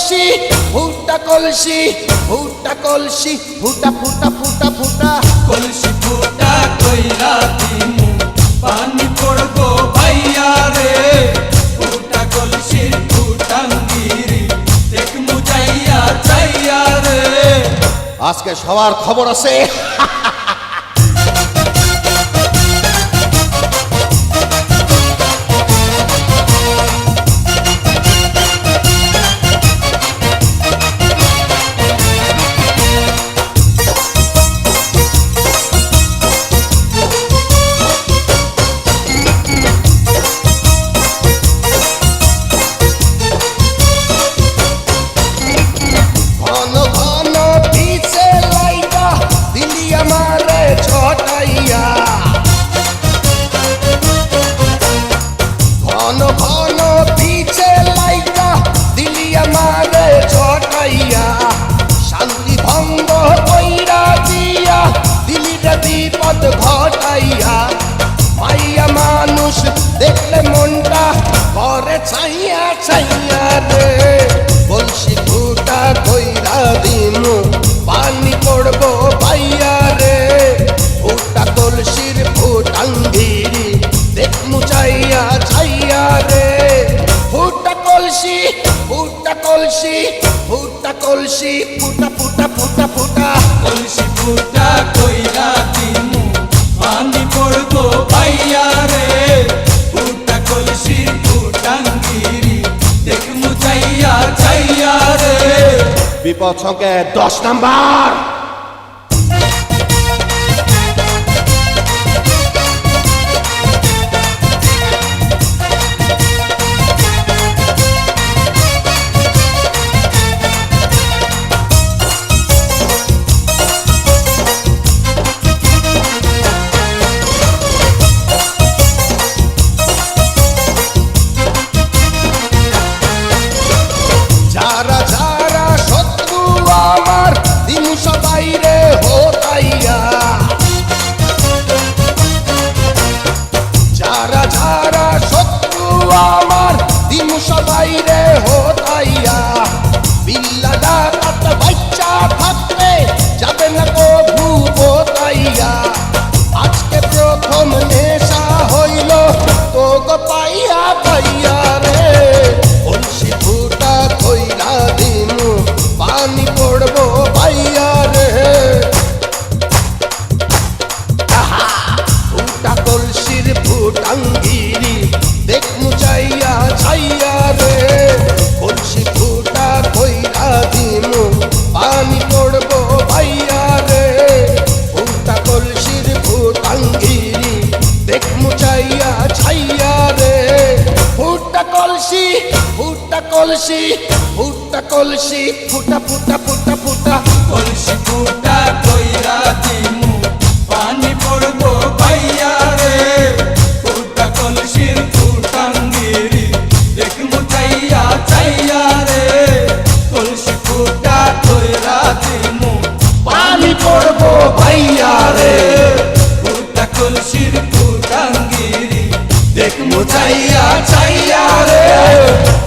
কলসি ফুটা কলসি ফুটা কলসি ফুটা ফুটা ফুটা ফুটা কলসি ফুটা কইরা দিমু পানি পড়বো ভাইয়া রে ফুটা কলসির ফুটাঙ্গিরি দেখমু যাইয়া যাইয়া রে আজকে সবার খবর আছে। ঘন ঘন পিছে লাইগা দিলি আমারে ছটাইয়া, ঘন ঘন পিছে লাইগা দিলি আমারে ছটাইয়া, শান্তি ভঙ্গ কইরা দিয়া দিলি রে বিপদ ঘটাইয়া, মাইয়া মানুষ দেখলে মনটা করে ছাইয়া ছাইয়া রে, কলসি ফুটা কইরা দিমু পানি পড়বো ভাইয়া রে, ফুটা কলসির ফুটাঙ্গিরি দেখমু চাইয়া ছাইয়া রে, ফুটা কলসি ফুটা কলসি ফুটা কলসি ফুটা ফুটা ফুটা ফুটা কলসি ফুটা কইরা দিমু পানি পড়বো ভাইয়া রে ফুটা কলসির ফুটাঙ্গিরি দেখমু যাইয়া যাইয়া রে বিপদ সংকেত 10 নাম্বার। যারা যারা শত্রু আমার দিন সবাই রে হতাইয়া, যারা যারা শত্রু আমার দিন সবাই রে হতাইয়া, বিল্লা ডাকাত বাচ্চা থাকলে যাবে না কভু বোতাইয়া, আজকে প্রথম নেশা হইল তো গো পাইয়া পাইয়া রে, কলসি ফুটা কইরা দিমু পানি পড়বো ভাইয়া রে, ফুটা কলসির ফুটাঙ্গিরি দেখমু চাইয়া ছাইয়া রে, কলসি ফুটা কইরা দিমু পানি পড়বো ভাইয়া রে, ফুটা কলসির ফুটাঙ্গিরি দেখমু চাইয়া ছাইয়া রে, ফুটা কলসি ফুটা কলসি ফুটা কলসি ফুটা ফুটা ফুটা ফুটা কলসি ফুটা কইরা দিমু পানি পড়বো ভাইয়া রে ফুটা কলসির ফুটাঙ্গিরি দেখমু চাইয়া চাইয়া রে কলসি ফুটা কইরা দিমু পানি পড়বো ভাইয়া রে, ফুটা কলসির ফুটাঙ্গিরি দেখমু চাইয়া চাইয়া রে।